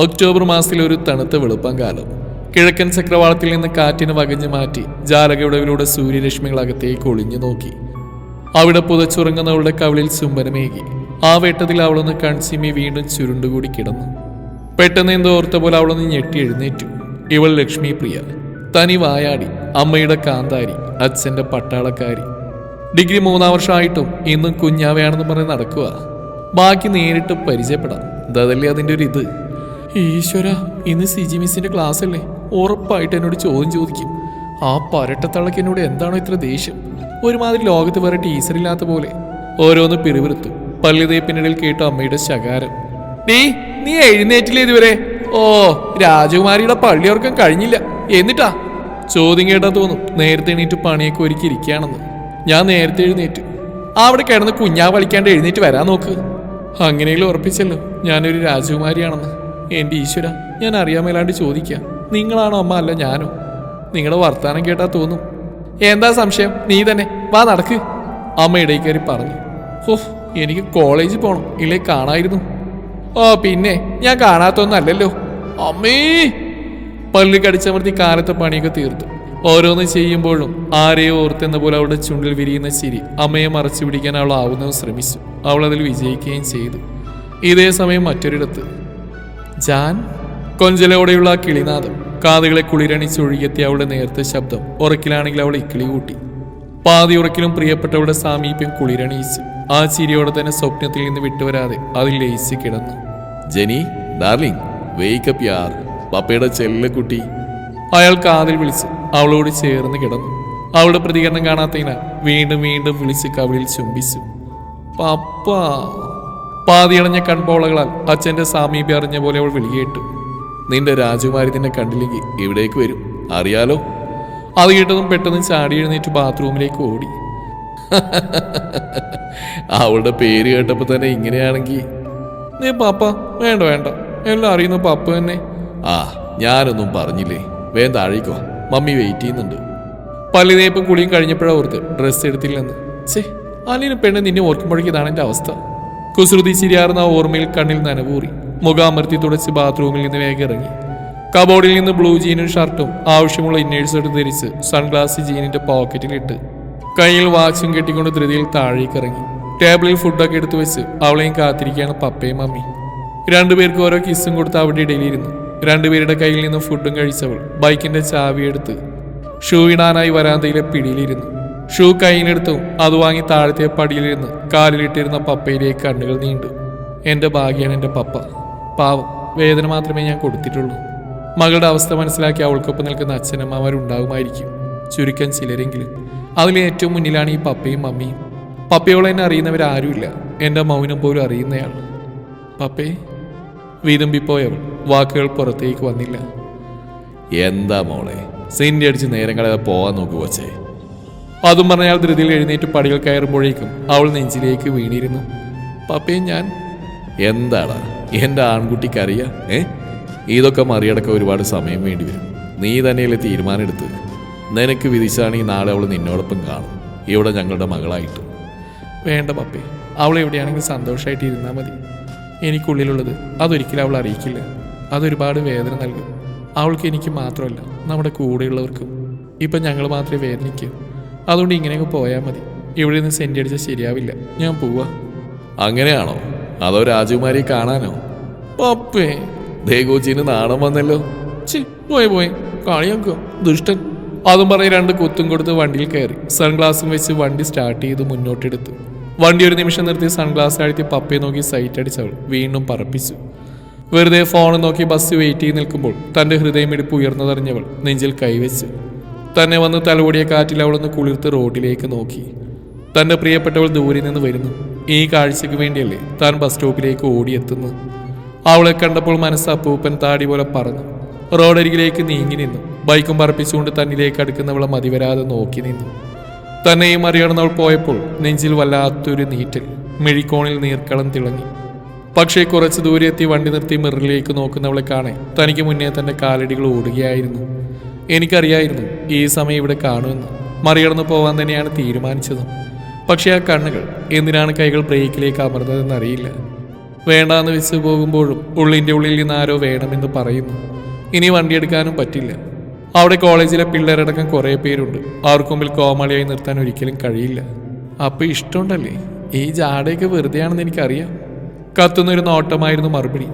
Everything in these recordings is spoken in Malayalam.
ഒക്ടോബർ മാസത്തിലെ ഒരു തണുത്ത വെളുപ്പം കാലം. കിഴക്കൻ ചക്രവാളത്തിൽ നിന്ന് കാറ്റിന് വകഞ്ഞു മാറ്റി ജാലകവിടവിലൂടെ സൂര്യരശ്മികൾ അകത്തേക്ക് ഒളിഞ്ഞു നോക്കി. അവിടെ പുതച്ചുറങ്ങുന്നവളുടെ കവിളിൽ ചുംബനമേകി. ആ വെട്ടത്തിൽ അവളൊന്ന് കൺസിമി വീണ്ടും ചുരുണ്ടുകൂടി കിടന്നു. പെട്ടെന്ന് എന്തോ ഓർത്ത പോലെ അവളൊന്ന് ഞെട്ടി എഴുന്നേറ്റു. ഇവൾ ലക്ഷ്മി പ്രിയ, തനി വായാടി, അമ്മയുടെ കാന്താരി, അച്ഛന്റെ പട്ടാളക്കാരി. ഡിഗ്രി 3ാം വർഷമായിട്ടും ഇന്നും കുഞ്ഞാവയാണെന്ന് പറഞ്ഞ് നടക്കുക. ബാക്കി നേരിട്ട് പരിചയപ്പെടാം. അതല്ലേ അതിൻ്റെ ഒരു ഇത്. ഈശ്വര, ഇന്ന് സിജി മിസ്സിന്റെ ക്ലാസ് അല്ലേ? ഉറപ്പായിട്ട് എന്നോട് ചോദ്യം ചോദിക്കും. ആ പരട്ടത്തള്ളക്ക് എന്നോട് എന്താണോ ഇത്ര ദേഷ്യം? ഒരുമാതിരി ലോകത്ത് വേറെ ടീച്ചറില്ലാത്ത പോലെ. ഓരോന്ന് പിറുപിറുത്തു. പല്ലുതേപ്പിനിടയിൽ കേട്ടു അമ്മയുടെ ശകാരം. നീ എഴുന്നേറ്റില്ലേ ഇതുവരെ? ഓ, രാജകുമാരിയുടെ പള്ളിയോർക്കം കഴിഞ്ഞില്ല എന്നിട്ടാ? ചോദ്യം കേട്ടാ തോന്നും നേരത്തെ എണീറ്റ് പണിയൊക്കെ ഒരുക്കിയിരിക്കുകയാണെന്ന്. ഞാൻ നേരത്തെ എഴുന്നേറ്റു. അവിടെ കിടന്ന് കുഞ്ഞാ കളിക്കാണ്ട് എഴുന്നേറ്റ് വരാൻ നോക്ക്. അങ്ങനെയെങ്കിലും ഉറപ്പിച്ചല്ലോ ഞാനൊരു രാജകുമാരിയാണെന്ന്. എൻ്റെ ഈശ്വര, ഞാൻ അറിയാമേലാണ്ട് ചോദിക്കാം, നിങ്ങളാണോ അമ്മ അല്ല ഞാനോ? നിങ്ങളുടെ വർത്താനം കേട്ടാ തോന്നും. എന്താ സംശയം? നീ തന്നെ വാ, നടക്ക്. അമ്മ ഇടയിൽ കയറി പറഞ്ഞു. ഓ, എനിക്ക് കോളേജിൽ പോകണം, ഇല്ലേ കാണായിരുന്നു. ഓ പിന്നെ, ഞാൻ കാണാത്തൊന്നല്ലല്ലോ അമ്മേ. പല്ല് കടിച്ചമർത്തി കാലത്തെ പണിയൊക്കെ തീർത്തു. ഓരോന്ന് ചെയ്യുമ്പോഴും ആരെയോ ഓർത്തെന്ന പോലെ അവളുടെ ചുണ്ടിൽ വിരിയുന്ന ചിരി അമ്മയെ മറച്ചു പിടിക്കാൻ അവൾ ആവുന്നതും ശ്രമിച്ചു. അവൾ അതിൽ വിജയിക്കുകയും ചെയ്തു. ഇതേ സമയം മറ്റൊരിടത്ത് ജാൻ കൊഞ്ചലോടെയുള്ള ആ കിളിനാദം കാതുകളെ കുളിരണിച്ചൊഴുകിയെത്തിയ അവളുടെ നേരത്തെ ശബ്ദം ഉറക്കിലാണെങ്കിൽ അവൾ ഇക്കിളി കൂട്ടി. പാതി ഉറക്കിലും പ്രിയപ്പെട്ടവളുടെ സാമീപ്യം കുളിരണിയിച്ചു. ആ ചിരിയോടെ തന്നെ സ്വപ്നത്തിൽ നിന്ന് വിട്ടുവരാതെ അതിൽ ലയിച്ച് കിടന്നു. ജെനി ഡാർലിംഗ്, വേക്കപ്പ് യാർ, പപ്പയുടെ ചെല്ലക്കുട്ടി. അയാൾ കാതിൽ വിളിച്ച് അവളോട് ചേർന്ന് കിടന്നു. അവളുടെ പ്രതികരണം കാണാത്തതിനാൽ വീണ്ടും വീണ്ടും വിളിച്ച് കവിളിൽ ചുംബിച്ചു. പപ്പ. പാതിയടഞ്ഞ കൺപോളകളാൽ അച്ഛന്റെ സാമീപ്യം അറിഞ്ഞ പോലെ അവൾ വിളികേട്ടു. നിന്റെ രാജകുമാരി നിന്നെ കണ്ടില്ലെങ്കിൽ ഇവിടേക്ക് വരും, അറിയാലോ. അത് കേട്ടതും പെട്ടെന്ന് ചാടി എഴുന്നേറ്റ് ബാത്റൂമിലേക്ക് ഓടി. അവളുടെ പേര് കേട്ടപ്പോൾ തന്നെ ഇങ്ങനെയാണെങ്കിൽ നീ പപ്പ വേണ്ട വേണ്ട, എല്ലാം അറിയുന്നു പപ്പ തന്നെ. ആ, ഞാനൊന്നും പറഞ്ഞില്ലേ, വേഗം താഴേക്കോ, മമ്മി വെയിറ്റ് ചെയ്യുന്നുണ്ട്. പല്ലുതേപ്പും കുളിയും കഴിഞ്ഞപ്പോഴാണ് ഓർത്ത് ഡ്രസ്സ് എടുത്തില്ലെന്ന്. ചേ, അല്ലേലും പെണ്ണ് നിന്നെ ഓർക്കുമ്പോഴേക്കും ഇതാണ് എൻ്റെ അവസ്ഥ. കുസൃതി ചിരിയാർന്ന ആ ഓർമ്മയിൽ കണ്ണിൽ നനവൂറി. മുഖാമർത്തി തുടച്ച് ബാത്റൂമിൽ നിന്ന് വേഗം ഇറങ്ങി. കബോർഡിൽ നിന്ന് ബ്ലൂ ജീനും ഷർട്ടും ആവശ്യമുള്ള ഇന്നേഴ്സ് എടുത്ത് ധരിച്ച് സൺഗ്ലാസ് ജീനിന്റെ പോക്കറ്റിലിട്ട് കയ്യിൽ വാച്ചും കെട്ടിക്കൊണ്ട് ധൃതിയിൽ താഴേക്ക് ഇറങ്ങി. ടേബിളിൽ ഫുഡൊക്കെ എടുത്തു വെച്ച് അവളെയും കാത്തിരിക്കുകയാണ് പപ്പയും മമ്മി. രണ്ടുപേർക്ക് ഓരോ കിസ്സും കൊടുത്ത് അവിടെ ഇടയിലിരുന്നു. രണ്ടുപേരുടെ കയ്യിൽ നിന്ന് ഫുഡും കഴിച്ചവൾ ബൈക്കിന്റെ ചാവിയെടുത്ത് ഷൂ ഇടാനായി വരാന്തയിലെ പിടിയിലിരുന്നു. ഷൂ കയ്യിലെടുത്തും അത് വാങ്ങി താഴത്തെ പടിയിലിരുന്ന് കാലിലിട്ടിരുന്ന പപ്പയിലേക്ക് കണ്ണുകൾ നീണ്ടു. എൻ്റെ ഭാഗ്യമാണ് എൻ്റെ പപ്പ. പാവം, വേദന മാത്രമേ ഞാൻ കൊടുത്തിട്ടുള്ളൂ. മകളുടെ അവസ്ഥ മനസ്സിലാക്കി അവൾക്കൊപ്പം നിൽക്കുന്ന അച്ഛനമ്മമാരുണ്ടാകുമായിരിക്കും, ചുരുക്കം ചിലരെങ്കിലും. അതിൽ ഏറ്റവും മുന്നിലാണ് ഈ പപ്പയും മമ്മിയും. പപ്പയോളം എന്നെ അറിയുന്നവരാരുമില്ല, എൻ്റെ മൗനം പോലും അറിയുന്നയാൾ. പപ്പേ വീതമ്പിപ്പോയവൾ. വാക്കുകൾ പുറത്തേക്ക് വന്നില്ല. എന്താ മോളെ, സിൻ്റെ അടിച്ച് നേരം കളയാതെ പോവാൻ നോക്കു കൊച്ചേ. അതും പറഞ്ഞാൽ ധൃതിയിൽ എഴുന്നേറ്റ് പടികൾ കയറുമ്പോഴേക്കും അവൾ നെഞ്ചിലേക്ക് വീണിരുന്നു. പപ്പയും ഞാൻ. എന്താടാ എൻ്റെ ആൺകുട്ടിക്കറിയാ? ഇതൊക്കെ മറികടക്കാൻ ഒരുപാട് സമയം വേണ്ടി വരും. നീ തന്നെയല്ലേ തീരുമാനം എടുത്ത്. നിനക്ക് വിധിച്ചാണെങ്കിൽ നാളെ അവൾ നിന്നോടൊപ്പം കാണും, ഇവിടെ ഞങ്ങളുടെ മകളായിട്ട്. വേണ്ട പപ്പേ, അവൾ എവിടെയാണെങ്കിൽ സന്തോഷമായിട്ട് ഇരുന്നാൽ മതി. എനിക്കുള്ളിലുള്ളത് അതൊരിക്കലും അവൾ അറിയിക്കില്ല. അതൊരുപാട് വേദന നൽകും. അവൾക്ക് എനിക്ക് മാത്രമല്ല, നമ്മുടെ കൂടെയുള്ളവർക്കും. ഇപ്പം ഞങ്ങൾ മാത്രമേ വേദനിക്കൂ. അതുകൊണ്ട് ഇങ്ങനെയൊക്കെ പോയാൽ മതി. ഇവിടെ നിന്ന് സെൻറ്റ് അടിച്ചാൽ ശരിയാവില്ല. ഞാൻ പോവാ. അങ്ങനെയാണോ? അതോ രാജകുമാരിയെ കാണാനോ? പപ്പേ, ദേഗോച്ചിന് നാണം വന്നല്ലോ. പോയെ കളിയാക്കോ ദുഷ്ടൻ. അതും പറഞ്ഞ് 2 കുത്തും കൊടുത്ത് വണ്ടിയിൽ കയറി സൺഗ്ലാസും വെച്ച് വണ്ടി സ്റ്റാർട്ട് ചെയ്ത് മുന്നോട്ടെടുത്തു. വണ്ടി ഒരു നിമിഷം നിർത്തി സൺഗ്ലാസ് അഴുത്തി പപ്പയെ നോക്കി സൈറ്റ് അടിച്ചവൾ വീണ്ടും പറപ്പിച്ചു. വെറുതെ ഫോൺ നോക്കി ബസ് വെയിറ്റ് ചെയ്ത് നിൽക്കുമ്പോൾ തൻ്റെ ഹൃദയമിടിപ്പ് ഉയർന്നതറിഞ്ഞവൾ നെഞ്ചിൽ കൈവച്ച് തന്നെ വന്ന് തലോടിയ കാറ്റിൽ അവളൊന്ന് കുളിർത്ത് റോഡിലേക്ക് നോക്കി. തൻ്റെ പ്രിയപ്പെട്ടവൾ ദൂരെ നിന്ന് വരുന്നു. ഈ കാഴ്ചയ്ക്ക് വേണ്ടിയല്ലേ താൻ ബസ് സ്റ്റോപ്പിലേക്ക് ഓടിയെത്തുന്നു. അവളെ കണ്ടപ്പോൾ മനസ്സ് അപ്പൂപ്പൻ താടി പോലെ പറന്നു. റോഡരികിലേക്ക് നീങ്ങി നിന്നു. ബൈക്കും പറപ്പിച്ചുകൊണ്ട് തന്നിലേക്ക് അടുക്കുന്നവളെ മതിവരാതെ നോക്കി നിന്നു. തന്നെയും അറിയണമെന്നവൾ പോയപ്പോൾ നെഞ്ചിൽ വല്ലാത്തൊരു നീറ്റൽ. മിഴിക്കോണിൽ നീർക്കളം തിളങ്ങി. പക്ഷേ കുറച്ച് ദൂരെ എത്തി വണ്ടി നിർത്തി മിററിലേക്ക് നോക്കുന്നവളെ കാണാൻ തനിക്ക് മുന്നേ തൻ്റെ കാലടികൾ ഓടുകയായിരുന്നു. എനിക്കറിയായിരുന്നു ഈ സമയം ഇവിടെ കാണുമെന്ന്. മറികടന്ന് പോവാൻ തന്നെയാണ് തീരുമാനിച്ചതും. പക്ഷേ ആ കണ്ണുകൾ എന്തിനാണ് കൈകൾ ബ്രേക്കിലേക്ക് അമർന്നതെന്നറിയില്ല. വേണ്ടാന്ന് വെച്ച് പോകുമ്പോഴും ഉള്ളിൻ്റെ ഉള്ളിൽ നിന്ന് ആരോ വേണമെന്ന് പറയുന്നു. ഇനി വണ്ടിയെടുക്കാനും പറ്റില്ല. അവിടെ കോളേജിലെ പിള്ളേരടക്കം കുറേ പേരുണ്ട്. അവർക്ക് മുമ്പിൽ കോമാളിയായി നിർത്താൻ ഒരിക്കലും കഴിയില്ല. അപ്പോൾ ഇഷ്ടമുണ്ടല്ലേ? ഈ ജാടയൊക്കെ വെറുതെയാണെന്ന് എനിക്കറിയാം. കത്തുന്നൊരു നോട്ടമായിരുന്നു മറുപടി.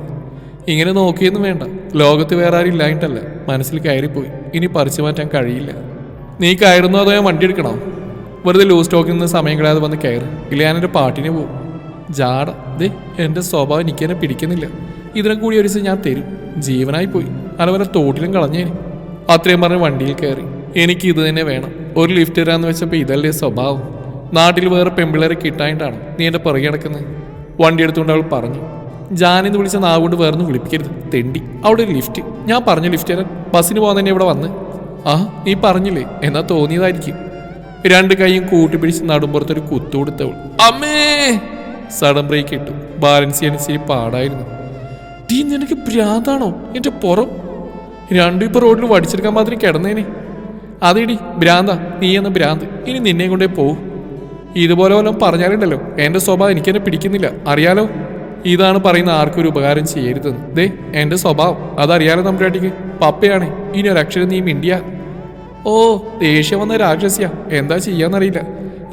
ഇങ്ങനെ നോക്കിയൊന്നും വേണ്ട. ലോകത്ത് വേറെ ആരും ഇല്ലായിട്ടല്ല, മനസ്സിൽ കയറിപ്പോയി. ഇനി പറിച്ചു മാറ്റാൻ കഴിയില്ല. നീ കയറുന്നോ അതോ ഞാൻ വണ്ടി എടുക്കണോ? വെറുതെ ലൂസ് സ്റ്റോക്കിൽ നിന്ന് സമയം കളയാതെ വന്ന് കയറ്, ഇല്ല ഞാനെൻ്റെ പാട്ടിന് പോകും. ജാട ദേ, എൻ്റെ സ്വഭാവം എനിക്ക് തന്നെ പിടിക്കുന്നില്ല. ഇതിനെ കൂടി ഒരു ദിവസം ഞാൻ തരും. ജീവനായി പോയി, അതുപോലെ തോട്ടിലും കളഞ്ഞേനെ. അത്രയും പറഞ്ഞ് വണ്ടിയിൽ കയറി. എനിക്ക് ഇത് തന്നെ വേണം. ഒരു ലിഫ്റ്റ് തരാമെന്ന് വെച്ചപ്പോൾ ഇതല്ലേ സ്വഭാവം. നാട്ടിൽ വേറെ പെമ്പിള്ളേരെ കിട്ടായിട്ടാണ് നീ എൻ്റെ പുറകെ കിടക്കുന്നത്. വണ്ടി എടുത്തുകൊണ്ട് അവൾ പറഞ്ഞു. ജാനെന്ന് വിളിച്ച നാവുകൊണ്ട് വേറൊന്നും വിളിപ്പിക്കരുത് തെണ്ടി. അവിടെ ഒരു ലിഫ്റ്റ്. ഞാൻ പറഞ്ഞു ലിഫ്റ്റ് തരാൻ. ബസ്സിന് പോകാൻ തന്നെ ഇവിടെ വന്ന്. ആ നീ പറഞ്ഞില്ലേ, എന്നാ തോന്നിയതായിരിക്കും. രണ്ട് കൈയും കൂട്ടിപ്പിടിച്ച് നടുമ്പുറത്തൊരു കുത്തു കൊടുത്തവൾ. അമ്മേ! സഡൻ ബ്രേക്ക് ഇട്ടു. ബാലൻസ് ചെയ്യാൻ ഇച്ചിരി പാടായിരുന്നു. ടീ നിനക്ക് ഭ്രാന്താണോ? എൻ്റെ പുറം രണ്ടും ഇപ്പോൾ റോഡിൽ വടിച്ചെടുക്കാൻ മാത്രം കിടന്നേനെ. അതേടി ഭ്രാന്താ, നീ എന്ന ഭ്രാന്ത്. ഇനി നിന്നെ കൊണ്ടേ പോവും. ഇതുപോലെ വല്ലതും പറഞ്ഞാലുണ്ടല്ലോ, എൻ്റെ സ്വഭാവം എനിക്കെന്നെ പിടിക്കുന്നില്ല, അറിയാലോ. ഇതാണ് പറയുന്ന ആർക്കും ഒരു ഉപകാരം ചെയ്യരുതെന്ന്. ദേ എൻ്റെ സ്വഭാവം അതറിയാലോ തമ്പുരാട്ടിക്ക്. പപ്പയാണ്. ഇനി ഒരക്ഷരം നീ മിണ്ടിയ ഓ ദേഷ്യം വന്ന രാക്ഷസിയാ. എന്താ ചെയ്യാന്നറിയില്ല.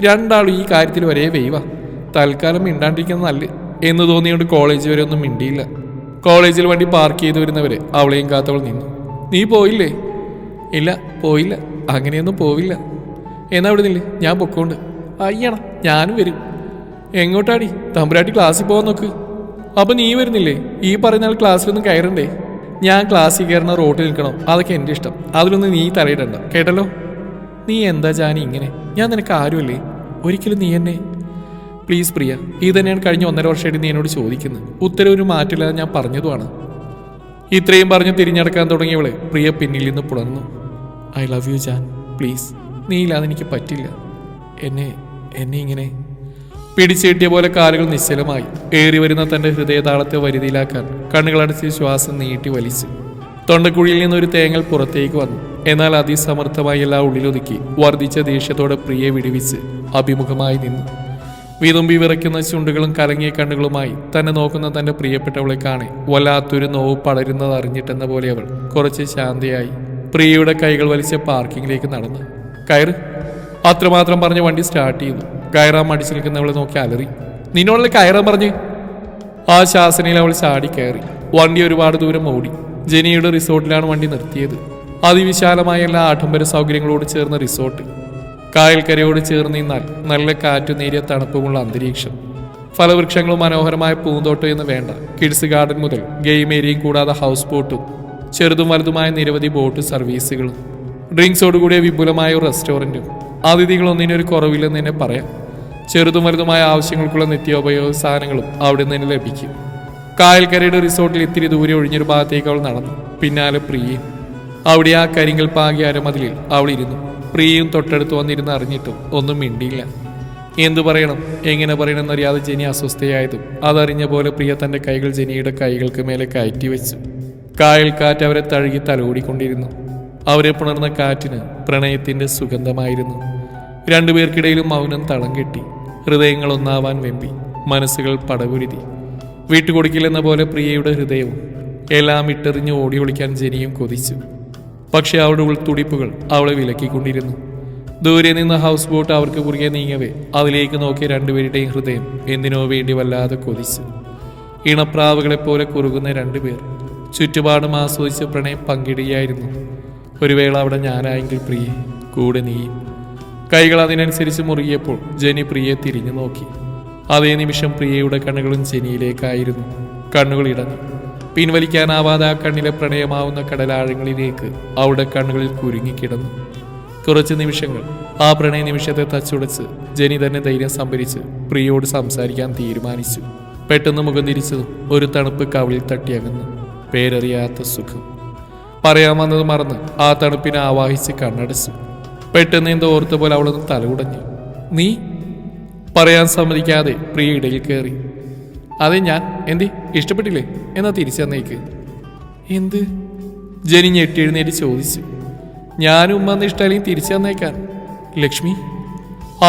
രണ്ടാളും ഈ കാര്യത്തിൽ ഒരേ വെയ്വാ. തൽക്കാലം മിണ്ടാണ്ടിരിക്കുന്ന നല്ല എന്ന് തോന്നിയോണ്ട് കോളേജ് വരെ ഒന്നും മിണ്ടിയില്ല. കോളേജിൽ വണ്ടി പാർക്ക് ചെയ്ത് വരുന്നവരെ അവളെയും കാത്തവൾ നിന്നു. നീ പോയില്ലേ? ഇല്ല പോയില്ല, അങ്ങനെയൊന്നും പോവില്ല. എന്നാ വിടുന്നില്ലേ, ഞാൻ പൊക്കോണ്ട്. അയ്യണ ഞാനും വരും. എങ്ങോട്ടാടി? തമ്പുരാട്ടി ക്ലാസ്സിൽ പോകാൻ നോക്ക്. അപ്പം നീ വരുന്നില്ലേ? ഈ പറയുന്ന ക്ലാസ്സിലൊന്നും കയറണ്ടേ? ഞാൻ ക്ലാസ്സിൽ കയറുന്ന റോട്ടിൽ നിൽക്കണം, അതൊക്കെ എൻ്റെ ഇഷ്ടം. അതിലൊന്നും നീ തലയിടണ്ട, കേട്ടല്ലോ. നീ എന്താ ജാനി ഇങ്ങനെ? ഞാൻ നിനക്ക് ആരുമല്ലേ? ഒരിക്കലും നീ എന്നെ പ്ലീസ് പ്രിയ. ഇത് തന്നെയാണ് കഴിഞ്ഞ 1.5 വർഷമായിട്ട് നീ എന്നോട് ചോദിക്കുന്നത്. ഉത്തരവൊരു മാറ്റില്ലാതെ ഞാൻ പറഞ്ഞതുമാണ്. ഇത്രയും പറഞ്ഞ് തിരിഞ്ഞടക്കാൻ തുടങ്ങിയവളെ പ്രിയ പിന്നിൽ നിന്ന് പുണർന്നു. ഐ ലവ് യു ജാൻ, പ്ലീസ്. നീ ഇല്ലാതെ എനിക്ക് പറ്റില്ല. എന്നെ ഇങ്ങനെ പിടിച്ചേട്ടിയ പോലെ കാലുകൾ നിശ്ചലമായി. ഏറി വരുന്ന തൻ്റെ ഹൃദയതാളത്തെ വരുതിയിലാക്കാൻ കണ്ണുകളടച്ച് ശ്വാസം നീട്ടി വലിച്ചു. തൊണ്ടക്കുഴിയിൽ നിന്നൊരു തേങ്ങൽ പുറത്തേക്ക് വന്നു. എന്നാൽ അതിസമർത്ഥമായി എല്ലാം ഉള്ളിലൊതുക്കി വർദ്ധിച്ച ദേഷ്യത്തോടെ പ്രിയെ വിടുവിച്ച് അഭിമുഖമായി നിന്നു. വിതുമ്പി വിറയ്ക്കുന്ന ചുണ്ടുകളും കലങ്ങിയ കണ്ണുകളുമായി തന്നെ നോക്കുന്ന തൻ്റെ പ്രിയപ്പെട്ടവളെ കാണെ വല്ലാത്തൊരു നോവ് പടരുന്നത് അറിഞ്ഞിട്ടെന്ന പോലെ അവൾ കുറച്ച് ശാന്തയായി പ്രിയയുടെ കൈകൾ വലിച്ച പാർക്കിങ്ങിലേക്ക് നടന്നു. കയറ്. അത്രമാത്രം പറഞ്ഞ് വണ്ടി സ്റ്റാർട്ട് ചെയ്തു. കയറാൻ മടിച്ചു നിൽക്കുന്നവളെ നോക്കി അലറി. നിന്നോടല്ലേ കയറാൻ പറഞ്ഞ്? ആ ശാസനയിൽ അവൾ ചാടി കയറി. വണ്ടി ഒരുപാട് ദൂരം ഓടി. ജെനിയുടെ റിസോർട്ടിലാണ് വണ്ടി നിർത്തിയത്. അതിവിശാലമായ എല്ലാ ആഡംബര സൗകര്യങ്ങളോട് ചേർന്ന റിസോർട്ട്. കായൽക്കരയോട് ചേർന്ന് നിന്നാൽ നല്ല കാറ്റു നേരിയ തണുപ്പുമുള്ള അന്തരീക്ഷം. ഫലവൃക്ഷങ്ങളും മനോഹരമായ പൂന്തോട്ടം എന്ന് വേണ്ട. കിഡ്സ് ഗാർഡൻ മുതൽ ഗെയിം ഏരിയയും കൂടാതെ ഹൗസ് ബോട്ടും ചെറുതും വലുതുമായ നിരവധി ബോട്ട് സർവീസുകളും ഡ്രിങ്ക്സോടുകൂടിയ വിപുലമായ ഒരു റെസ്റ്റോറൻറ്റും. അതിഥികളൊന്നിനൊരു കുറവില്ലെന്ന് തന്നെ പറയാം. ചെറുതും വലുതുമായ ആവശ്യങ്ങൾക്കുള്ള നിത്യോപയോഗ സാധനങ്ങളും അവിടെ നിന്ന് ലഭിക്കും. കായൽക്കരയുടെ റിസോർട്ടിൽ ഇത്തിരി ദൂരെ ഒഴിഞ്ഞൊരു ഭാഗത്തേക്ക് അവൾ നടന്നു. പിന്നാലെ പ്രിയയും. അവിടെ ആ കരിങ്കൽ പാകിയ അരമതിലിൽ അവൾ ഇരുന്നു. പ്രിയയും തൊട്ടടുത്ത് വന്നിരുന്ന് അറിഞ്ഞിട്ടും ഒന്നും മിണ്ടിയില്ല. എന്തു പറയണം, എങ്ങനെ പറയണമെന്നറിയാതെ ജെനി അസ്വസ്ഥയായതും അതറിഞ്ഞ പോലെ പ്രിയ തൻ്റെ കൈകൾ ജെനിയുടെ കൈകൾക്ക് മേലെ കയറ്റി വെച്ചു. കായൽക്കാറ്റ് അവരെ തഴുകി തലോടിക്കൊണ്ടിരുന്നു. അവരെ പുണർന്ന കാറ്റിന് പ്രണയത്തിൻ്റെ സുഗന്ധമായിരുന്നു. രണ്ടുപേർക്കിടയിലും മൗനം തളം കെട്ടി. ഹൃദയങ്ങൾ ഒന്നാവാൻ വെമ്പി, മനസ്സുകൾ പടപുരുതി. വിട്ടുകൊടുക്കില്ലെന്ന പോലെ പ്രിയയുടെ ഹൃദയവും. എല്ലാം ഇട്ടെറിഞ്ഞ് ഓടി ഒളിക്കാൻ ജെനിയും കൊതിച്ചു. പക്ഷെ അവളുടെ ഉൾത്തുടിപ്പുകൾ അവളെ വിലക്കിക്കൊണ്ടിരുന്നു. ദൂരെ നിന്ന് ഹൗസ് ബോട്ട് അവർക്ക് കുറുകെ നീങ്ങവേ അതിലേക്ക് നോക്കിയ രണ്ടുപേരുടെയും ഹൃദയം എന്തിനോ വേണ്ടി വല്ലാതെ കൊതിച്ചു. ഇണപ്രാവുകളെപ്പോലെ കുറുകുന്ന രണ്ടുപേർ ചുറ്റുപാടും ആസ്വദിച്ച് പ്രണയം പങ്കിടുകയായിരുന്നു. ഒരു വേള അവിടെ ഞാനായെങ്കിൽ പ്രിയെ, കൂടെ നീയും. കൈകൾ അതിനനുസരിച്ച് മുറുകിയപ്പോൾ ജെനി പ്രിയെ തിരിഞ്ഞു നോക്കി. അതേ നിമിഷം പ്രിയയുടെ കണ്ണുകളും ജെനിയിലേക്കായിരുന്നു. കണ്ണുകൾ ഇടഞ്ഞു. പിൻവലിക്കാനാവാതെ ആ കണ്ണിലെ പ്രണയമാവുന്ന കടലാഴങ്ങളിലേക്ക് അവളുടെ കണ്ണുകളിൽ കുരുങ്ങിക്കിടന്നു. കുറച്ച് നിമിഷങ്ങൾ ആ പ്രണയ നിമിഷത്തെ തച്ചുടച്ച് ജെനി തന്നെ ധൈര്യം സംഭരിച്ച് പ്രിയോട് സംസാരിക്കാൻ തീരുമാനിച്ചു. പെട്ടെന്ന് മുഖം തിരിച്ചതും ഒരു തണുപ്പ് കവിളിൽ തട്ടിയകന്നു. പേരറിയാത്ത സുഖം. പറയാൻ വന്നത് മറന്ന് ആ തണുപ്പിനെ ആവാഹിച്ച് കണ്ണടച്ചു. പെട്ടെന്ന് എന്തോ ഓർത്ത പോലെ അവളൊന്ന് തലകുടഞ്ഞു. നീ പറയാൻ സമ്മതിക്കാതെ പ്രിയ ഇടയിൽ കയറി. അതെ ഞാൻ. എന്തേ, ഇഷ്ടപ്പെട്ടില്ലേ? എന്നാ തിരിച്ചു തന്നേക്ക്. എന്ത്? ജെനി ഞെട്ടി എഴുന്നേറ്റ് ചോദിച്ചു. ഞാനും ഉമ്മന്ന് ഇഷ്ടമല്ലെങ്കിൽ തിരിച്ചു തന്നേക്കാൻ. ലക്ഷ്മി.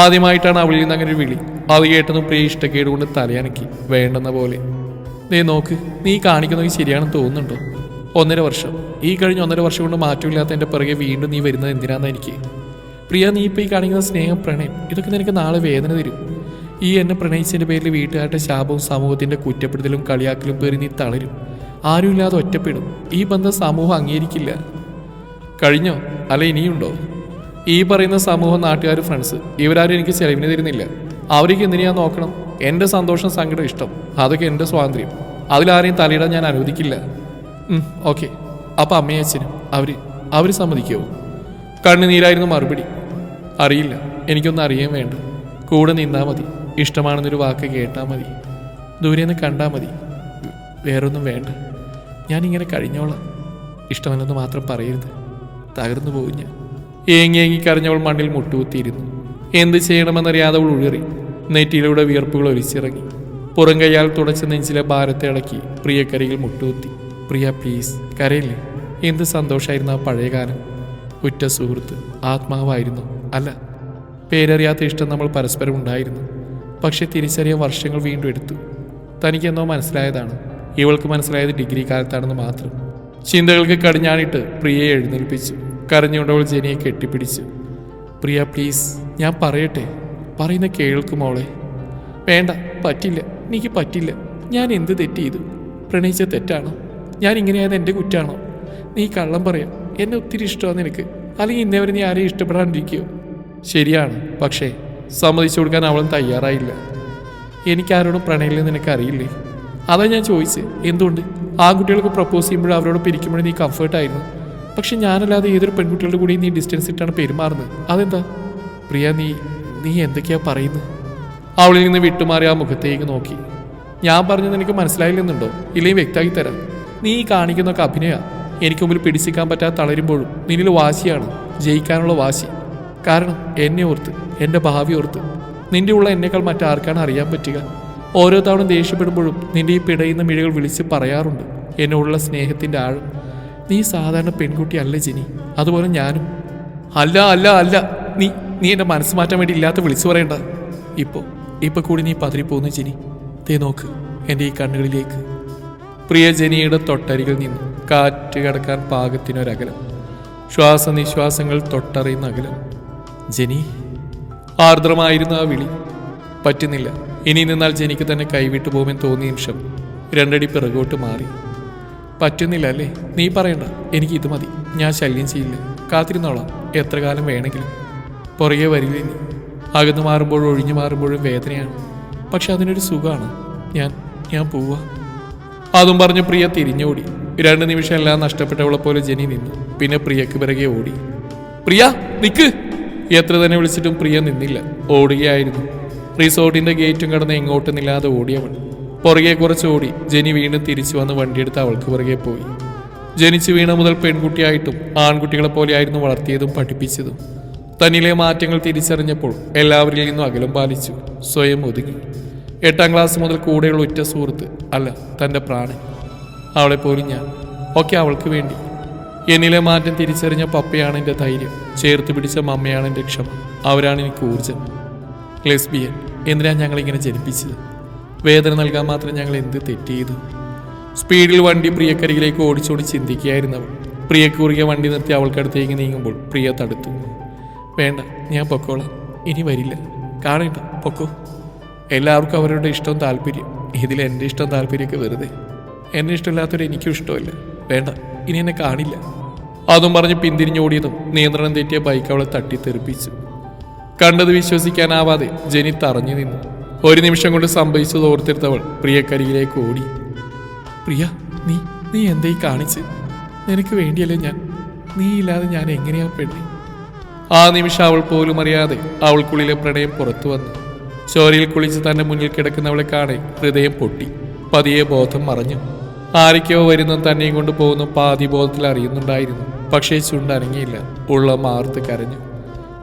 ആദ്യമായിട്ടാണ് അവളിൽ നിന്ന് അങ്ങനെ ഒരു വിളി. അത് കേട്ടതും പ്രിയ ഇഷ്ടക്കേട് കൊണ്ട് തലയനക്കി വേണ്ടെന്ന പോലെ. നീ നോക്ക്, നീ കാണിക്കുന്നത് ശരിയാണെന്ന് തോന്നുന്നുണ്ടോ? 1.5 വർഷം, ഈ കഴിഞ്ഞ 1.5 വർഷം കൊണ്ട് മാറ്റമില്ലാത്ത എൻ്റെ പിറകെ വീണ്ടും നീ വരുന്നത് എന്തിനാന്ന് എനിക്ക്. പ്രിയ, നീ ഇപ്പോൾ ഈ കാണിക്കുന്ന സ്നേഹം, പ്രണയം, ഇതൊക്കെ നിനക്ക് നാളെ വേദന തരും. ഈ എന്നെ പ്രണയിച്ചതിൻ്റെ പേരിൽ വീട്ടുകാരുടെ ശാപവും സമൂഹത്തിൻ്റെ കുറ്റപ്പെടുത്തലും കളിയാക്കലും പേറി നീ തളരും. ആരുമില്ലാതെ ഒറ്റപ്പെടും. ഈ ബന്ധം സമൂഹം അംഗീകരിക്കില്ല. കഴിഞ്ഞോ? അല്ല ഇനിയുണ്ടോ? ഈ പറയുന്ന സമൂഹം, നാട്ടുകാർ, ഫ്രണ്ട്സ്, ഇവരാരും എനിക്ക് ചെലവിന് തരുന്നില്ല. അവർക്ക് എന്തിനാ നോക്കണം? എൻ്റെ സന്തോഷം, സങ്കടം, ഇഷ്ടം, അതൊക്കെ എൻ്റെ സ്വാതന്ത്ര്യം. അതിലാരെയും തലയിടാൻ ഞാൻ അനുവദിക്കില്ല. ഓക്കെ. അപ്പം അമ്മയും അച്ഛനും അവർ സമ്മതിക്കുമോ? കണ്ണുനീരായിരുന്നു മറുപടി. അറിയില്ല, എനിക്കൊന്നും അറിയാൻ വേണ്ട. കൂടെ നിന്നാൽ മതി. ഇഷ്ടമാണെന്നൊരു വാക്ക് കേട്ടാൽ മതി. ദൂരെന്ന് കണ്ടാൽ മതി. വേറൊന്നും വേണ്ട. ഞാനിങ്ങനെ കഴിഞ്ഞോളാം. ഇഷ്ടമല്ലെന്ന് മാത്രം പറയരുത്. തകർന്നു പോകും ഞാൻ. ഏങ്ങി കരഞ്ഞവൾ മണ്ണിൽ മുട്ടുകുത്തിയിരുന്നു. എന്ത് ചെയ്യണമെന്നറിയാതെ അവൾ ഉഴറി. നെറ്റിയിലൂടെ വിയർപ്പുകൾ ഒലിച്ചിറങ്ങി. പുറം കൈയാൽ തുടച്ച നെഞ്ചിലെ ഭാരത്തെ ഇളക്കി പ്രിയക്കരികിൽ മുട്ടുകുത്തി. പ്രിയ പ്ലീസ്, കരയില്ലേ? എന്ത് സന്തോഷമായിരുന്നു ആ പഴയകാലം. ഉറ്റ സുഹൃത്ത്, ആത്മാവായിരുന്നു. അല്ല, പേരറിയാത്ത ഇഷ്ടം നമ്മൾ പരസ്പരം ഉണ്ടായിരുന്നു. പക്ഷെ തിരിച്ചറിയാൻ വർഷങ്ങൾ വീണ്ടും എടുത്തു. തനിക്കെന്നോ മനസ്സിലായതാണ്. ഇവൾക്ക് മനസ്സിലായത് ഡിഗ്രി കാലത്താണെന്ന് മാത്രം. ചിന്തകൾക്ക് കടിഞ്ഞാണിട്ട് പ്രിയയെ എഴുന്നേൽപ്പിച്ചു. കരഞ്ഞുകൊണ്ടവൾ ജനിയെ കെട്ടിപ്പിടിച്ചു. പ്രിയ പ്ലീസ്, ഞാൻ പറയട്ടെ? പറയുന്ന കേൾക്കുമോളെ. വേണ്ട, പറ്റില്ല, എനിക്ക് പറ്റില്ല. ഞാൻ എന്ത് തെറ്റ് ചെയ്തു? പ്രണയിച്ച തെറ്റാണോ? ഞാൻ ഇങ്ങനെയായത് എൻ്റെ കുറ്റാണോ? നീ കള്ളം പറയാം. എന്നെ ഒത്തിരി ഇഷ്ടമാണ് നിനക്ക്. അല്ലെങ്കിൽ ഇന്നേവരെ നീ ആരെയും ഇഷ്ടപ്പെടാണ്ടിരിക്കുകയോ? ശരിയാണ്, പക്ഷേ സമ്മതിച്ചു കൊടുക്കാൻ അവളും തയ്യാറായില്ല. എനിക്കാരോടും പ്രണയില്ലെന്ന് നിനക്കറിയില്ലേ? അതാ ഞാൻ ചോദിച്ചത്. എന്തുകൊണ്ട് ആൺകുട്ടികൾക്ക് പ്രപ്പോസ് ചെയ്യുമ്പോഴും അവരോട് പിരിക്കുമ്പോഴും നീ കംഫർട്ടായിരുന്നു, പക്ഷെ ഞാനല്ലാതെ ഏതൊരു പെൺകുട്ടികളുടെ കൂടി നീ ഡിസ്റ്റൻസ് ഇട്ടാണ് പെരുമാറുന്നത്? അതെന്താ? പ്രിയ, നീ എന്തൊക്കെയാ പറയുന്നത്? അവളിൽ നിന്ന് വിട്ടുമാറി ആ മുഖത്തേക്ക് നോക്കി. ഞാൻ പറഞ്ഞത് നിനക്ക് മനസ്സിലായില്ലെന്നുണ്ടോ? ഇല്ലെങ്കിൽ വ്യക്തമാക്കി തരാം. നീ കാണിക്കുന്നൊക്കെ അഭിനയ. എനിക്ക് മുമ്പിൽ പിടിച്ചിക്കാൻ പറ്റാതെ തളരുമ്പോഴും നിന്നിൽ വാശിയാണ്, ജയിക്കാനുള്ള വാശി. കാരണം എന്നെ ഓർത്ത്, എൻ്റെ ഭാവി ഓർത്ത്. നിന്റെ ഉള്ള എന്നേക്കാൾ മറ്റാർക്കാണ് അറിയാൻ പറ്റുക? ഓരോ തവണ ദേഷ്യപ്പെടുമ്പോഴും നിന്റെ ഈ പിടയുന്ന മിഴികൾ വിളിച്ച് പറയാറുണ്ട് എന്നോടുള്ള സ്നേഹത്തിൻ്റെ ആഴം. നീ സാധാരണ പെൺകുട്ടി അല്ല ജെനി, അതുപോലെ ഞാനും. അല്ല അല്ല അല്ല, നീ എൻ്റെ മനസ്സ് മാറ്റാൻ വേണ്ടി ഇല്ലാത്ത വിളിച്ചു പറയണ്ട. ഇപ്പോൾ കൂടി നീ പതറിപ്പോകുന്നു ജെനി. തേ നോക്ക് എൻ്റെ ഈ കണ്ണുകളിലേക്ക്. പ്രിയ ജെനിയുടെ തൊട്ടരികിൽ നിന്നു കാറ്റ് കടക്കാൻ പാകത്തിനൊരകലം. ശ്വാസനിശ്വാസങ്ങൾ തൊട്ടറിയുന്ന അകലം. ജെനി. ആർദ്രമായിരുന്നു ആ വിളി. പറ്റുന്നില്ല. ഇനി നിന്നാൽ ജെനിക്ക് തന്നെ കൈവിട്ടു പോകുമെന്ന് തോന്നിയ നിമിഷം 2 അടി പിറകോട്ട് മാറി. പറ്റുന്നില്ല അല്ലേ? നീ പറയണ്ട, എനിക്ക് ഇത് മതി. ഞാൻ ശല്യം ചെയ്യില്ല. കാത്തിരുന്നോളാം, എത്ര കാലം വേണമെങ്കിലും. പുറകെ വരില്ലേ നീ? അകന്നു മാറുമ്പോഴും ഒഴിഞ്ഞു മാറുമ്പോഴും വേദനയാണ്, പക്ഷെ അതിനൊരു സുഖമാണ്. ഞാൻ പോവാ. അതും പറഞ്ഞ് പ്രിയ തിരിഞ്ഞോടി. 2 നിമിഷം എല്ലാം നഷ്ടപ്പെട്ടവളെ പോലെ ജെനി നിന്നു. പിന്നെ പ്രിയക്ക് പിറകെ ഓടി. പ്രിയ നിക്ക്! എത്ര തന്നെ വിളിച്ചിട്ടും പ്രിയ നിന്നില്ല, ഓടുകയായിരുന്നു. റിസോർട്ടിന്റെ ഗേറ്റും കടന്ന് എങ്ങോട്ടുന്നില്ലാതെ ഓടിയവൾ. പുറകെ കുറച്ച് ഓടി ജെനി വീണ്ടും തിരിച്ചു വന്ന് വണ്ടിയെടുത്ത് അവൾക്ക് പുറകെ പോയി. ജനിച്ചു വീണ മുതൽ പെൺകുട്ടിയായിട്ടും ആൺകുട്ടികളെ പോലെയായിരുന്നു വളർത്തിയതും പഠിപ്പിച്ചതും. തന്നിലെ മാറ്റങ്ങൾ തിരിച്ചറിഞ്ഞപ്പോൾ എല്ലാവരിൽ നിന്നും അകലം പാലിച്ചു. സ്വയം ഒതുങ്ങി. 8ാം ക്ലാസ് മുതൽ കൂടെയുള്ള ഉറ്റ സുഹൃത്ത്, അല്ല തൻ്റെ പ്രാണൻ, അവളെപ്പോലും ഞാൻ. ഒക്കെ അവൾക്ക് വേണ്ടി. എന്നിലെ മാറ്റം തിരിച്ചറിഞ്ഞ പപ്പയാണ് എൻ്റെ ധൈര്യം. ചേർത്ത് പിടിച്ച മമ്മയാണ് എൻ്റെ ക്ഷമ. അവരാണ് എനിക്ക് ഊർജം. ലെസ്ബിയൻ, എന്തിനാ ഞങ്ങളിങ്ങനെ ജനിപ്പിച്ചത്? വേദന നൽകാൻ മാത്രം ഞങ്ങൾ എന്ത് തെറ്റ് ചെയ്തു? സ്പീഡിൽ വണ്ടി പ്രിയക്കരികിലേക്ക് ഓടിച്ചോടി ചിന്തിക്കുകയായിരുന്നവൾ. പ്രിയക്കുറിയെ വണ്ടി നിർത്തി അവൾക്കടുത്തേക്ക് നീങ്ങുമ്പോൾ പ്രിയ തടുത്തു. വേണ്ട, ഞാൻ പൊക്കോളാം. ഇനി വരില്ല. കാണേണ്ട, പൊക്കോ. എല്ലാവർക്കും അവരുടെ ഇഷ്ടവും താല്പര്യം. ഇതിൽ എൻ്റെ ഇഷ്ടം താല്പര്യമൊക്കെ വെറുതെ. എന്നെ ഇഷ്ടമില്ലാത്തവരെ എനിക്കും ഇഷ്ടമല്ല. വേണ്ട, ഇനി എന്നെ കാണില്ല. അതും പറഞ്ഞ് പിന്തിരിഞ്ഞോടിയതും നിയന്ത്രണം തെറ്റിയ ബൈക്ക് അവളെ തട്ടിത്തെറിപ്പിച്ചു. കണ്ടത് വിശ്വസിക്കാനാവാതെ ജെനി തറഞ്ഞു നിന്നു. ഒരു നിമിഷം കൊണ്ട് സംഭവിച്ചത് ഓർത്തെടുത്തവൾ പ്രിയക്കരികിലേക്ക് ഓടി. പ്രിയ, നീ എന്തായി കാണിച്ച്? നിനക്ക് വേണ്ടിയല്ലേ ഞാൻ. നീ ഇല്ലാതെ ഞാൻ എങ്ങനെയാ പെണ്ണി? ആ നിമിഷം അവൾ പോലും അറിയാതെ അവൾക്കുള്ളിലെ പ്രണയം പുറത്തു വന്നു. ചോരയിൽ കുളിച്ച് തന്റെ മുന്നിൽ കിടക്കുന്നവളെ കാണെ ഹൃദയം പൊട്ടി. പതിയെ ബോധം മറഞ്ഞു. ആരൊക്കെയോ വരുന്നതും തന്നെയും കൊണ്ട് പോകുന്നു പാതി ബോധത്തിൽ അറിയുന്നുണ്ടായിരുന്നു. പക്ഷേ ചുണ്ടനങ്ങിയില്ല. ഉള്ള മാർത്ത് കരഞ്ഞു.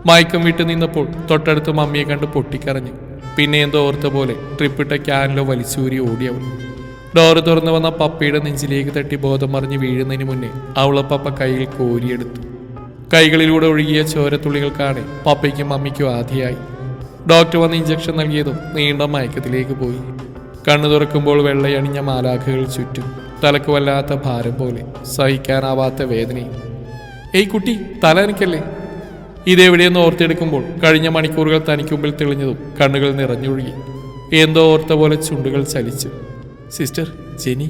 മയക്കം വിട്ടു നിന്നപ്പോൾ തൊട്ടടുത്ത് മമ്മിയെ കണ്ട് പൊട്ടിക്കരഞ്ഞു. പിന്നെ എന്തോ ഓർത്ത പോലെ ട്രിപ്പിട്ട ക്യാനിലോ വലിച്ചൂരി ഓടിയവൾ. ഡോറ് തുറന്നു വന്ന പപ്പയുടെ നെഞ്ചിലേക്ക് തട്ടി ബോധം മറിഞ്ഞ് വീഴുന്നതിന് മുന്നേ അവളെ പപ്പ കയ്യിൽ കോരിയെടുത്തു. കൈകളിലൂടെ ഒഴുകിയ ചോരത്തുള്ളികൾ കാണെ പപ്പയ്ക്കും മമ്മിക്കും ആധിയായി. ഡോക്ടർ വന്ന് ഇഞ്ചക്ഷൻ നൽകിയതും നീണ്ട മയക്കത്തിലേക്ക് പോയി. കണ്ണു തുറക്കുമ്പോൾ വെള്ളയണിഞ്ഞ മാലാഖകൾ ചുറ്റും. തലക്ക് വല്ലാത്ത ഭാരം പോലെ, സഹിക്കാനാവാത്ത വേദനയും. ഏയ് കുട്ടി, തല എനിക്കല്ലേ? ഇതെവിടെയെന്ന് ഓർത്തെടുക്കുമ്പോൾ കഴിഞ്ഞ മണിക്കൂറുകൾ തനിക്ക് മുമ്പിൽ തെളിഞ്ഞതും കണ്ണുകൾ നിറഞ്ഞൊഴുകി. എന്തോ ഓർത്ത പോലെ ചുണ്ടുകൾ ചലിച്ചു. സിസ്റ്റർ ജെനി.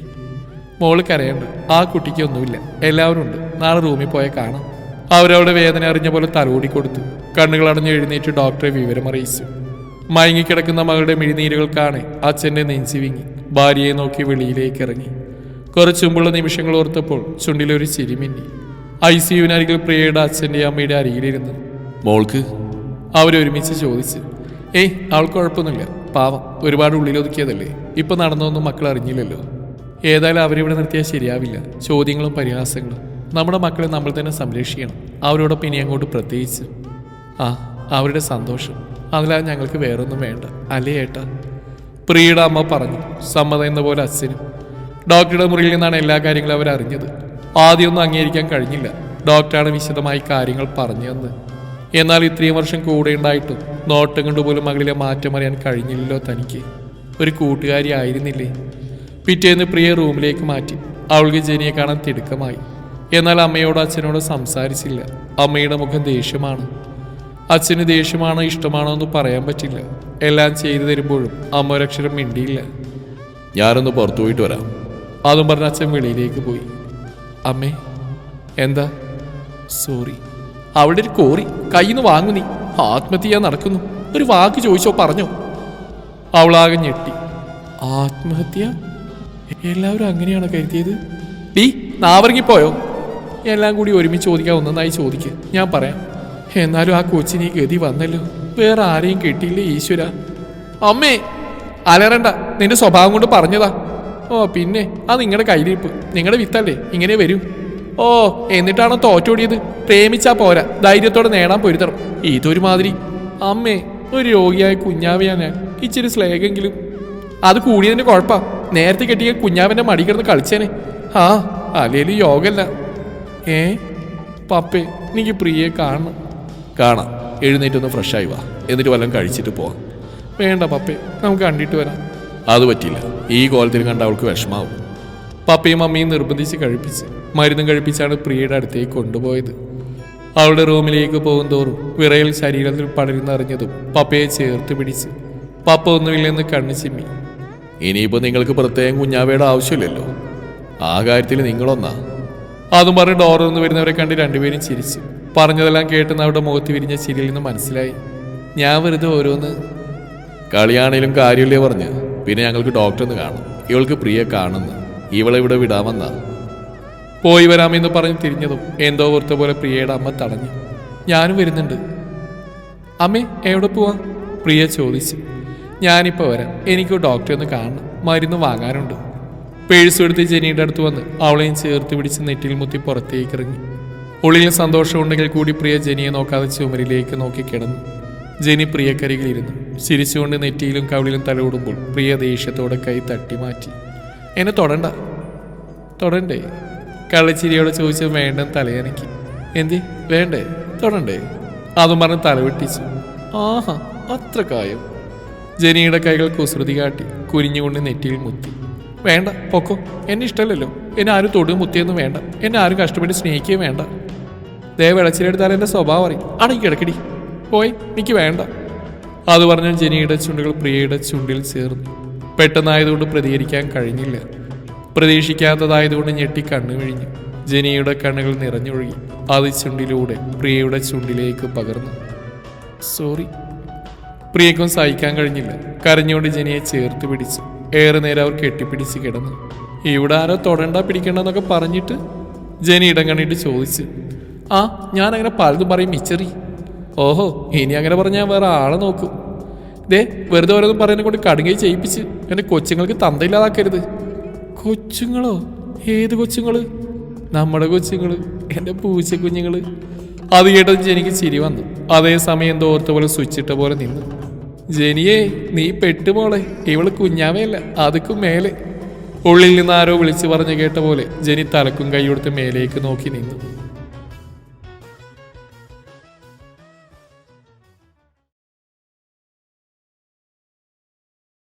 മോള് കരയണ്ട, ആ കുട്ടിക്ക് ഒന്നുമില്ല, എല്ലാവരും ഉണ്ട്, നാളെ റൂമിൽ പോയാൽ കാണാം. അവരവരുടെ വേദന അറിഞ്ഞ പോലെ തലോടി കൊടുത്തു. കണ്ണുകൾ അടഞ്ഞ് എഴുന്നേറ്റ് ഡോക്ടറെ വിവരമറിയിച്ചു. മയങ്ങിക്കിടക്കുന്ന മകളുടെ മിഴിനീരുകൾ കാണെ അച്ഛൻ്റെ നെഞ്ചി വിങ്ങി. ഭാര്യയെ നോക്കി വെളിയിലേക്ക് ഇറങ്ങി. കുറച്ചുമുമ്പുള്ള നിമിഷങ്ങൾ ഓർത്തപ്പോൾ ചുണ്ടിലൊരു ചിരിമിന്നി. ICUവിനരികിൽ പ്രിയയുടെ അച്ഛൻ്റെ അമ്മയുടെ അരികിലിരുന്നു. മോൾക്ക്? അവരൊരുമിച്ച് ചോദിച്ചു. ഏയ്, അവൾക്ക് കുഴപ്പമൊന്നുമില്ല, പാവം, ഒരുപാട് ഉള്ളിലൊതുക്കിയതല്ലേ, ഇപ്പൊ നടന്നൊന്നും മക്കൾ അറിഞ്ഞില്ലല്ലോ. ഏതായാലും അവരിവിടെ നിർത്തിയാൽ ശരിയാവില്ല. ചോദ്യങ്ങളും പരിഹാസങ്ങളും. നമ്മുടെ മക്കളെ നമ്മൾ തന്നെ സംരക്ഷിക്കണം, അവരോടൊപ്പം ഇനി അങ്ങോട്ട് പ്രത്യേകിച്ച്. അവരുടെ സന്തോഷം, അതിലാ ഞങ്ങൾക്ക് വേറൊന്നും വേണ്ട, അല്ലേ ഏട്ടാ? പ്രിയയുടെ അമ്മ പറഞ്ഞു. സമ്മതം എന്ന പോലെ അച്ഛനും. ഡോക്ടറുടെ മുറിയിൽ നിന്നാണ് എല്ലാ കാര്യങ്ങളും അവരറിഞ്ഞത്. ആദ്യമൊന്നും അംഗീകരിക്കാൻ കഴിഞ്ഞില്ല. ഡോക്ടറാണ് വിശദമായി കാര്യങ്ങൾ പറഞ്ഞു തന്നത്. എന്നാൽ ഇത്രയും വർഷം കൂടെ ഉണ്ടായിട്ടും നോട്ടം കൊണ്ടുപോലും മകളിലെ മാറ്റം അറിയാൻ കഴിഞ്ഞില്ലല്ലോ തനിക്ക്. ഒരു കൂട്ടുകാരി ആയിരുന്നില്ലേ? പിറ്റേന്ന് പ്രിയ റൂമിലേക്ക് മാറ്റി. അവൾക്ക് ജെനിയെ കാണാൻ തിടുക്കമായി. എന്നാൽ അമ്മയോടോ അച്ഛനോടോ സംസാരിച്ചില്ല. അമ്മയുടെ മുഖം ദേഷ്യമാണ്. അച്ഛന് ദേഷ്യമാണോ ഇഷ്ടമാണോ എന്ന് പറയാൻ പറ്റില്ല. എല്ലാം ചെയ്തു തരുമ്പോഴും അമ്മ ഒരക്ഷരം മിണ്ടിയില്ല. ഞാനൊന്ന് പുറത്തു പോയിട്ട് വരാം, അതും പറഞ്ഞ അച്ഛൻ വെളിയിലേക്ക് പോയി. അമ്മേ. എന്താ? സോറി. അവിടെ ഒരു കോറി കയ്യിന്ന് വാങ്ങു, നീ ആത്മഹത്യ ചെയ്യാൻ നടക്കുന്നു, ഒരു വാക്ക് ചോദിച്ചോ പറഞ്ഞോ? അവളാകെ ഞെട്ടി. ആത്മഹത്യ? എല്ലാവരും അങ്ങനെയാണ് കരുതിയത്. ഡീ, നാവറങ്ങിപ്പോയോ? എല്ലാം കൂടി ഒരുമിച്ച് ചോദിക്കാൻ ഒന്നായി ചോദിക്കുക, ഞാൻ പറയാം. എന്നാലും ആ കൊച്ചിന് ഗതി വന്നല്ലോ, വേറെ ആരെയും കിട്ടിയില്ലേ ഈശ്വര. അമ്മേ, അലറണ്ട, നിന്റെ സ്വഭാവം കൊണ്ട് പറഞ്ഞതാ. ഓ പിന്നെ, അത് നിങ്ങളുടെ കയ്യിലിരിപ്പ്, നിങ്ങളുടെ വിത്തല്ലേ, ഇങ്ങനെ വരൂ. ഓ, എന്നിട്ടാണോ തോറ്റോടിയത്? പ്രേമിച്ചാ പോരാ, ധൈര്യത്തോടെ നേടാൻ പൊരുത്തണം. ഇതൊരു മാതിരി. അമ്മേ, ഒരു രോഗിയായ കുഞ്ഞാവയാ ഞാൻ, ഇച്ചിരി സ്നേഹമെങ്കിലും. അത് കൂടിയതിന്റെ കുഴപ്പാ, നേരത്തെ കെട്ടിയ കുഞ്ഞാവന്റെ മടി കിടന്ന് കളിച്ചേനെ. അല്ലേലും യോഗല്ല. പപ്പേ, എനിക്ക് പ്രിയെ കാണണം. കാണാം, എഴുന്നേറ്റൊന്ന് ഫ്രഷായി വാ, എന്നിട്ട് വല്ലതും കഴിച്ചിട്ട് പോവാം. വേണ്ട പപ്പേ, നമുക്ക് കണ്ടിട്ട് വരാം. അത് പറ്റില്ല, ഈ കോലത്തിൽ കണ്ട അവൾക്ക് വിഷമാവും. പപ്പയും അമ്മയും നിർബന്ധിച്ച് കഴിപ്പിച്ച് മരുന്നും കഴിപ്പിച്ചാണ് പ്രിയയുടെ അടുത്തേക്ക് കൊണ്ടുപോയത്. അവളുടെ റൂമിലേക്ക് പോകും തോറും വിറയൽ ശരീരത്തിൽ പടരുന്നറിഞ്ഞതും പപ്പയെ ചേർത്ത് പിടിച്ച് പപ്പ ഒന്നുമില്ലെന്ന് കണ്ണു ചിമ്മി. ഇനിയിപ്പോൾ നിങ്ങൾക്ക് പ്രത്യേകം കുഞ്ഞാവയുടെ ആവശ്യമില്ലല്ലോ, ആ കാര്യത്തിൽ നിങ്ങളൊന്നാ. അതും പറഞ്ഞ് ഡോറിൽ നിന്ന് വരുന്നവരെ കണ്ട് രണ്ടുപേരും ചിരിച്ചു. പറഞ്ഞതെല്ലാം കേട്ടെന്ന് അവരുടെ മുഖത്ത് വിരിഞ്ഞ ചിരിയിൽ നിന്ന് മനസ്സിലായി. ഞാൻ വെറുതെ ഓരോന്ന് കളിയാണേലും കാര്യമില്ലേ പറഞ്ഞ്. പിന്നെ ഞങ്ങൾക്ക് ഡോക്ടറിന് കാണും, ഇവൾക്ക് പ്രിയ കാണുന്നു, ഇവളെ ഇവിടെ വിടാമെന്നാ. പോയി വരാമെന്ന് പറഞ്ഞ് തിരിഞ്ഞതും എന്തോ ഓർത്ത പോലെ പ്രിയയുടെ അമ്മ തടഞ്ഞു. ഞാനും വരുന്നുണ്ട്. അമ്മേ, എവിടെ പോവാ? പ്രിയ ചോദിച്ചു. ഞാനിപ്പോൾ വരാം, എനിക്ക് ഡോക്ടറെ ഒന്ന് കാണണം, മരുന്ന് വാങ്ങാനുണ്ട്. പേഴ്സ് എടുത്ത് ജെനിയുടെ അടുത്ത് വന്ന് അവളെയും ചേർത്ത് പിടിച്ച് നെറ്റിൽ മുത്തി പുറത്തേക്ക് ഇറങ്ങി. ഉള്ളിൽ സന്തോഷമുണ്ടെങ്കിൽ കൂടി പ്രിയ ജെനിയെ നോക്കാതെ ചുമരിലേക്ക് നോക്കി കിടന്നു. ജെനി പ്രിയക്കരികിലിരുന്നു. ചിരിച്ചുകൊണ്ട് നെറ്റിയിലും കവിളിലും തലോടുമ്പോൾ പ്രിയ ദേഷ്യത്തോടെ കൈ തട്ടി മാറ്റി. എന്നെ തൊടണ്ട. തൊടണ്ടേ? കള്ളച്ചിരിയോടെ ചോദിച്ചത് വേണ്ടെന്ന് തലയനക്കി. എന്തി വേണ്ടേ? തൊടണ്ടേ? അതും പറഞ്ഞ് തലവെട്ടിച്ചു. ആഹാ, അത്ര കായം. ജെനിയുടെ കൈകൾ കുസൃതി കാട്ടി കുനിഞ്ഞുകൊണ്ട് നെറ്റിയിൽ മുത്തി. വേണ്ട, പൊക്കോ, എന്നെ ഇഷ്ടമല്ലല്ലോ. എന്നെ ആരും തൊടുകയും മുത്തിയൊന്നും വേണ്ട, എന്നെ ആരും കഷ്ടപ്പെട്ട് സ്നേഹിക്കുകയും വേണ്ട. വിളച്ചിലെടുത്താൽ എൻ്റെ സ്വഭാവം അറിയും. അടങ്ങി കിടക്കടി, പോയി, എനിക്ക് വേണ്ട. അത് പറഞ്ഞ ജെനിയുടെ ചുണ്ടുകൾ പ്രിയയുടെ ചുണ്ടിൽ ചേർന്നു. പെട്ടെന്നായതുകൊണ്ട് പ്രതികരിക്കാൻ കഴിഞ്ഞില്ല. പ്രതീക്ഷിക്കാത്തതായതുകൊണ്ട് ഞെട്ടി കണ്ണു വിഴിഞ്ഞു. ജെനിയുടെ കണ്ണുകൾ നിറഞ്ഞൊഴുകി. അത് ചുണ്ടിലൂടെ പ്രിയയുടെ ചുണ്ടിലേക്ക് പകർന്നു. സോറി. പ്രിയക്കും സഹിക്കാൻ കഴിഞ്ഞില്ല. കരഞ്ഞുകൊണ്ട് ജെനിയെ ചേർത്ത് പിടിച്ചു. ഏറെ നേരം അവർ കെട്ടിപ്പിടിച്ച് കിടന്നു. ഇവിടെ ആരോ തൊടണ്ട പിടിക്കണ്ടെന്നൊക്കെ പറഞ്ഞിട്ട് ജെനി ഇടം കണ്ടിട്ട് ചോദിച്ചു. ഞാനങ്ങനെ പലതും പറയും മിച്ചറി. ഓഹോ, ഇനി അങ്ങനെ പറഞ്ഞാൽ വേറെ ആളെ നോക്കും. വെറുതെ ഓരോന്നും പറയുന്നത് കൊണ്ട് കടുങ്ങി ചെയ്യിപ്പിച്ച് എൻ്റെ കൊച്ചുങ്ങൾക്ക് തന്തയില്ലാതാക്കരുത്. കൊച്ചുങ്ങളോ? ഏത് കൊച്ചുങ്ങള്? നമ്മുടെ കൊച്ചുങ്ങള്, എൻ്റെ പൂച്ചക്കുഞ്ഞുങ്ങള്. അത് കേട്ടത് ജെനിക്ക് ചിരി വന്നു. അതേസമയം എന്തോ ഓർത്ത പോലെ സ്വിച്ചിട്ട പോലെ നിന്നു. ജെനിയെ, നീ പെട്ടുമോളെ, ഇവള് കുഞ്ഞാവയല്ല, അതുക്കും മേലെ. ഉള്ളിൽ നിന്ന് ആരോ വിളിച്ചു പറഞ്ഞു കേട്ട പോലെ ജെനി തലക്കും കൈ കൊടുത്ത് മേലേക്ക് നോക്കി നിന്നു.